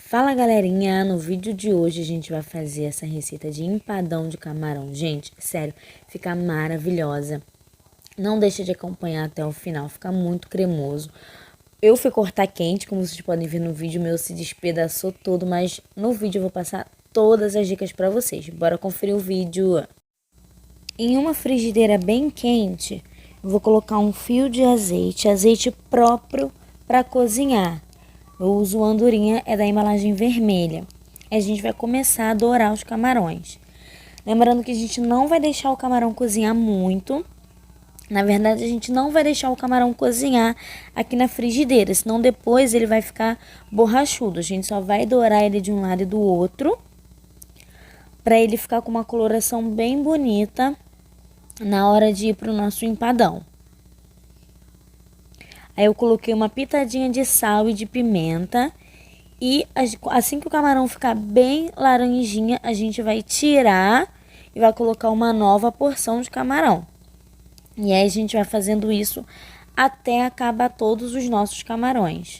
Fala galerinha, no vídeo de hoje a gente vai fazer essa receita de empadão de camarão. Gente, sério, fica maravilhosa. Não deixa de acompanhar até o final, fica muito cremoso. Eu fui cortar quente, como vocês podem ver no vídeo, meu se despedaçou todo, mas no vídeo eu vou passar todas as dicas pra vocês. Bora conferir o vídeo. Em uma frigideira bem quente, eu vou colocar um fio de azeite próprio para cozinhar. Eu uso andorinha, é da embalagem vermelha. A gente vai começar a dourar os camarões. Lembrando que a gente não vai deixar o camarão cozinhar muito. Na verdade, a gente não vai deixar o camarão cozinhar aqui na frigideira, senão depois ele vai ficar borrachudo. A gente só vai dourar ele de um lado e do outro, para ele ficar com uma coloração bem bonita na hora de ir para o nosso empadão. Aí eu coloquei uma pitadinha de sal e de pimenta. E assim que o camarão ficar bem laranjinha, a gente vai tirar e vai colocar uma nova porção de camarão. E aí a gente vai fazendo isso até acabar todos os nossos camarões.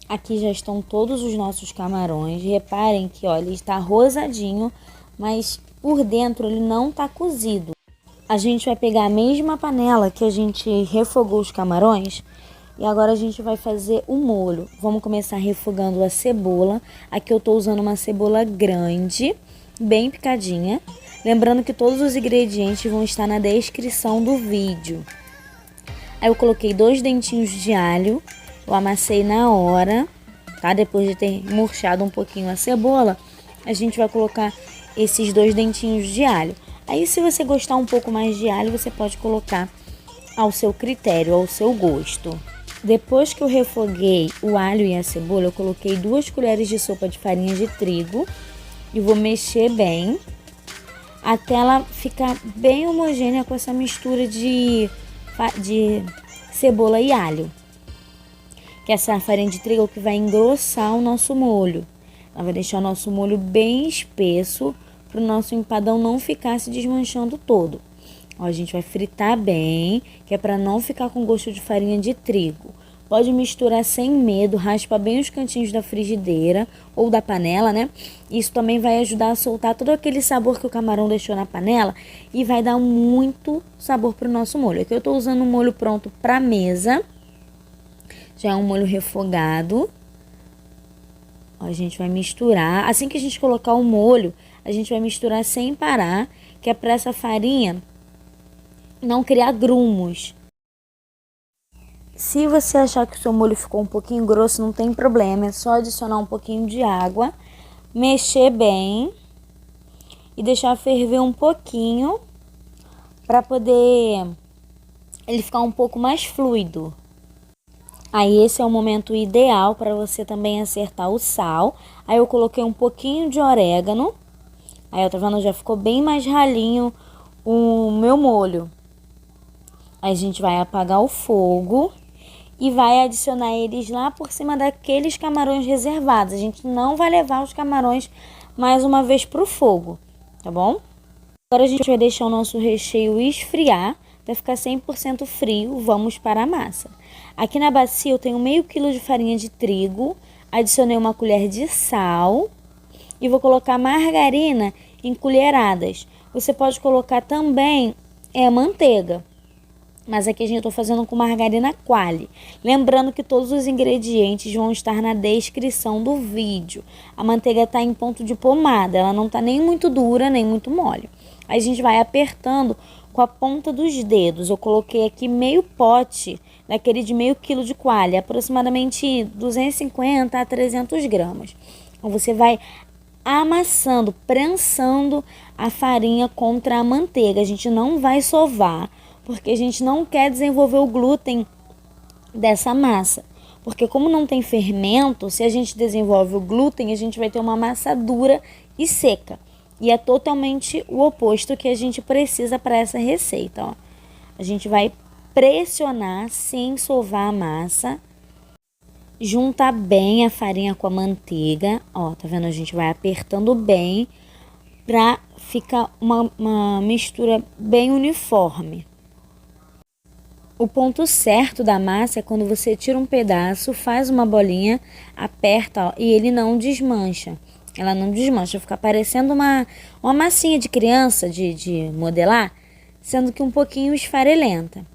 Aqui já estão todos os nossos camarões. Reparem que, olha, ele está rosadinho, mas por dentro ele não está cozido. A gente vai pegar a mesma panela que a gente refogou os camarões e agora a gente vai fazer o molho. Vamos começar refogando a cebola. Aqui eu estou usando uma cebola grande, bem picadinha. Lembrando que todos os ingredientes vão estar na descrição do vídeo. Aí eu coloquei 2 dentinhos de alho. Eu amassei na hora, tá? Depois de ter murchado um pouquinho a cebola, a gente vai colocar esses 2 dentinhos de alho. Aí, se você gostar um pouco mais de alho, você pode colocar ao seu critério, ao seu gosto. Depois que eu refoguei o alho e a cebola, eu coloquei 2 colheres de sopa de farinha de trigo e vou mexer bem até ela ficar bem homogênea com essa mistura de cebola e alho. Que essa farinha de trigo que vai engrossar o nosso molho. Ela vai deixar o nosso molho bem espesso para o nosso empadão não ficar se desmanchando todo. Ó, a gente vai fritar bem, que é para não ficar com gosto de farinha de trigo. Pode misturar sem medo, raspa bem os cantinhos da frigideira ou da panela, né? Isso também vai ajudar a soltar todo aquele sabor que o camarão deixou na panela e vai dar muito sabor para o nosso molho. Aqui eu estou usando um molho pronto para mesa. Já é um molho refogado. Ó, a gente vai misturar. Assim que a gente colocar o molho, a gente vai misturar sem parar, que é para essa farinha não criar grumos. Se você achar que o seu molho ficou um pouquinho grosso, não tem problema. É só adicionar um pouquinho de água, mexer bem e deixar ferver um pouquinho para poder ele ficar um pouco mais fluido. Aí esse é o momento ideal para você também acertar o sal. Aí eu coloquei um pouquinho de orégano. Aí, tá vendo? Já ficou bem mais ralinho o meu molho. Aí a gente vai apagar o fogo e vai adicionar eles lá por cima daqueles camarões reservados. A gente não vai levar os camarões mais uma vez pro fogo, tá bom? Agora a gente vai deixar o nosso recheio esfriar. Vai ficar 100% frio, vamos para a massa. Aqui na bacia eu tenho meio quilo de farinha de trigo, adicionei uma colher de sal e vou colocar margarina em colheradas. Você pode colocar também manteiga, mas aqui a gente está fazendo com margarina Qualy. Lembrando que todos os ingredientes vão estar na descrição do vídeo. A manteiga está em ponto de pomada, ela não está nem muito dura, nem muito mole. Aí a gente vai apertando com a ponta dos dedos. Eu coloquei aqui meio pote daquele de meio quilo de Qualy, aproximadamente 250 a 300 gramas. Então você vai amassando, prensando a farinha contra a manteiga. A gente não vai sovar, porque a gente não quer desenvolver o glúten dessa massa. Porque como não tem fermento, se a gente desenvolve o glúten, a gente vai ter uma massa dura e seca. E é totalmente o oposto que a gente precisa para essa receita, ó. A gente vai pressionar sem sovar a massa. juntar bem a farinha com a manteiga. Ó, tá vendo? A gente vai apertando bem pra ficar uma mistura bem uniforme. O ponto certo da massa é quando você tira um pedaço, faz uma bolinha, aperta, ó, e ele não desmancha. Ela não desmancha, fica parecendo uma massinha de criança de modelar, sendo que um pouquinho esfarelenta.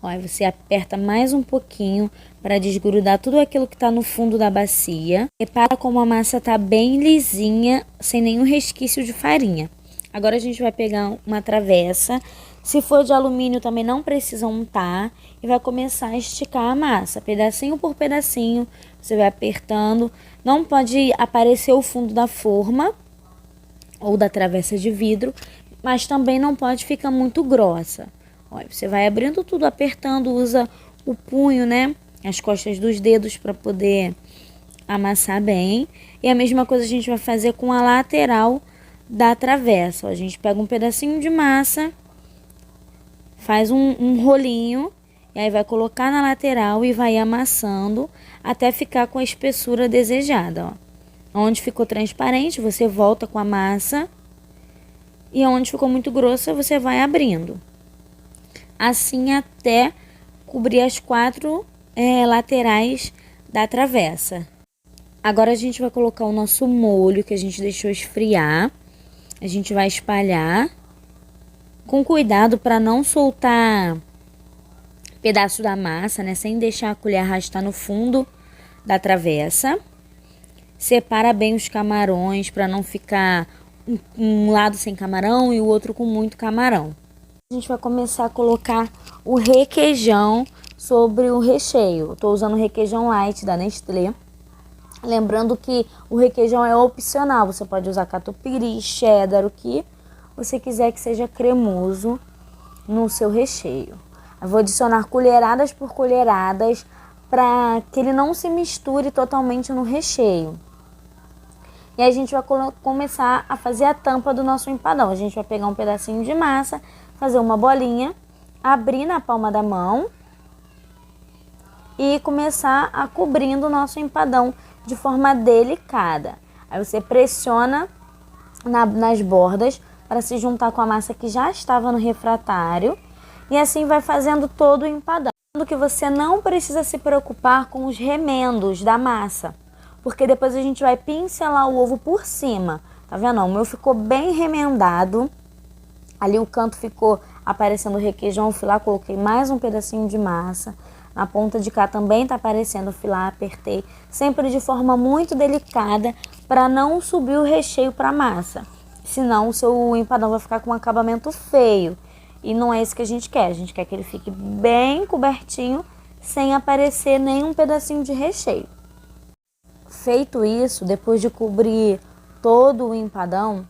Ó, aí você aperta mais um pouquinho para desgrudar tudo aquilo que está no fundo da bacia. Repara como a massa está bem lisinha, sem nenhum resquício de farinha. Agora a gente vai pegar uma travessa. Se for de alumínio também não precisa untar. E vai começar a esticar a massa, pedacinho por pedacinho. Você vai apertando. Não pode aparecer o fundo da forma ou da travessa de vidro, mas também não pode ficar muito grossa. Olha, você vai abrindo tudo, apertando, usa o punho, né? As costas dos dedos para poder amassar bem. E a mesma coisa a gente vai fazer com a lateral da travessa. A gente pega um pedacinho de massa, faz um rolinho, e aí vai colocar na lateral e vai amassando até ficar com a espessura desejada, ó. Onde ficou transparente, você volta com a massa. E onde ficou muito grossa, você vai abrindo. Assim até cobrir as 4 laterais da travessa. Agora a gente vai colocar o nosso molho que a gente deixou esfriar. A gente vai espalhar com cuidado para não soltar pedaço da massa, né? Sem deixar a colher arrastar no fundo da travessa. Separa bem os camarões para não ficar um lado sem camarão e o outro com muito camarão. A gente vai começar a colocar o requeijão sobre o recheio. Estou usando o requeijão light da Nestlé. Lembrando que o requeijão é opcional. Você pode usar catupiry, cheddar, o que você quiser que seja cremoso no seu recheio. Eu vou adicionar colheradas por colheradas para que ele não se misture totalmente no recheio. E aí a gente vai começar a fazer a tampa do nosso empadão. A gente vai pegar um pedacinho de massa, fazer uma bolinha, abrir na palma da mão e começar a cobrindo o nosso empadão de forma delicada. Aí você pressiona nas bordas para se juntar com a massa que já estava no refratário e assim vai fazendo todo o empadão. Que você não precisa se preocupar com os remendos da massa, porque depois a gente vai pincelar o ovo por cima. Tá vendo? O meu ficou bem remendado. Ali o canto ficou aparecendo o requeijão, eu fui lá, coloquei mais um pedacinho de massa. Na ponta de cá também tá aparecendo, eu fui lá, apertei. Sempre de forma muito delicada para não subir o recheio para a massa. Senão o seu empadão vai ficar com um acabamento feio. E não é isso que a gente quer. A gente quer que ele fique bem cobertinho, sem aparecer nenhum pedacinho de recheio. Feito isso, depois de cobrir todo o empadão,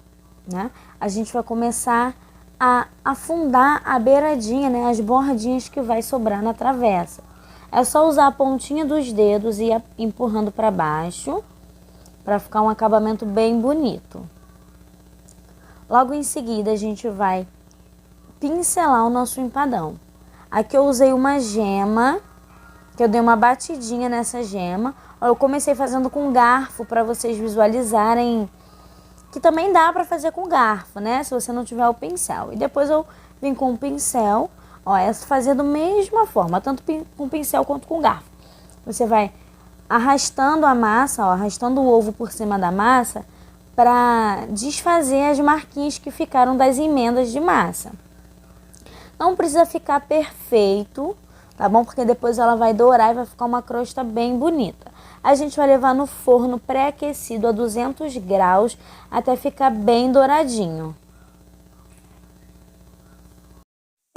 né, a gente vai começar a afundar a beiradinha, né, as bordinhas que vai sobrar na travessa. É só usar a pontinha dos dedos e ir empurrando para baixo, para ficar um acabamento bem bonito. Logo em seguida, a gente vai pincelar o nosso empadão. Aqui eu usei uma gema, que eu dei uma batidinha nessa gema. Eu comecei fazendo com garfo para vocês visualizarem que também dá para fazer com garfo, né? Se você não tiver o pincel. E depois eu vim com o pincel, ó, fazer da mesma forma, tanto com pincel quanto com garfo. Você vai arrastando a massa, ó, arrastando o ovo por cima da massa para desfazer as marquinhas que ficaram das emendas de massa. Não precisa ficar perfeito, tá bom? Porque depois ela vai dourar e vai ficar uma crosta bem bonita. A gente vai levar no forno pré-aquecido a 200 graus até ficar bem douradinho.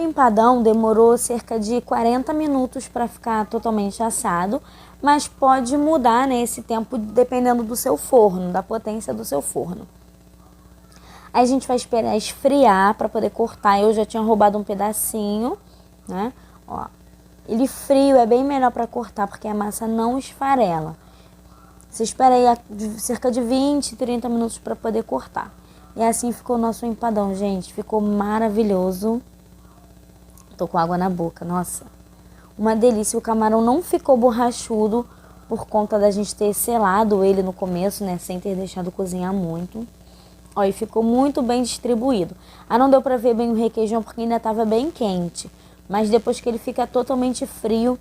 O empadão demorou cerca de 40 minutos para ficar totalmente assado, mas pode mudar, né, esse tempo dependendo do seu forno, da potência do seu forno. Aí a gente vai esperar esfriar para poder cortar. Eu já tinha roubado um pedacinho, né? Ó, ele frio é bem melhor para cortar porque a massa não esfarela. Você espera aí cerca de 20, 30 minutos para poder cortar. E assim ficou o nosso empadão, gente. Ficou maravilhoso. Tô com água na boca, nossa. uma delícia. O camarão não ficou borrachudo por conta da gente ter selado ele no começo, né, sem ter deixado cozinhar muito. Ó, e ficou muito bem distribuído. Ah, não deu pra ver bem o requeijão porque ainda tava bem quente. Mas depois que ele fica totalmente frio,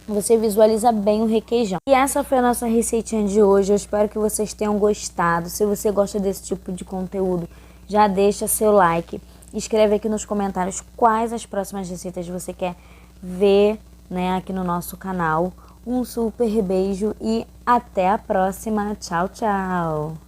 você visualiza bem o requeijão. E essa foi a nossa receitinha de hoje. Eu espero que vocês tenham gostado. Se você gosta desse tipo de conteúdo, já deixa seu like. Escreve aqui nos comentários quais as próximas receitas você quer ver, né, aqui no nosso canal. Um super beijo e até a próxima. Tchau, tchau!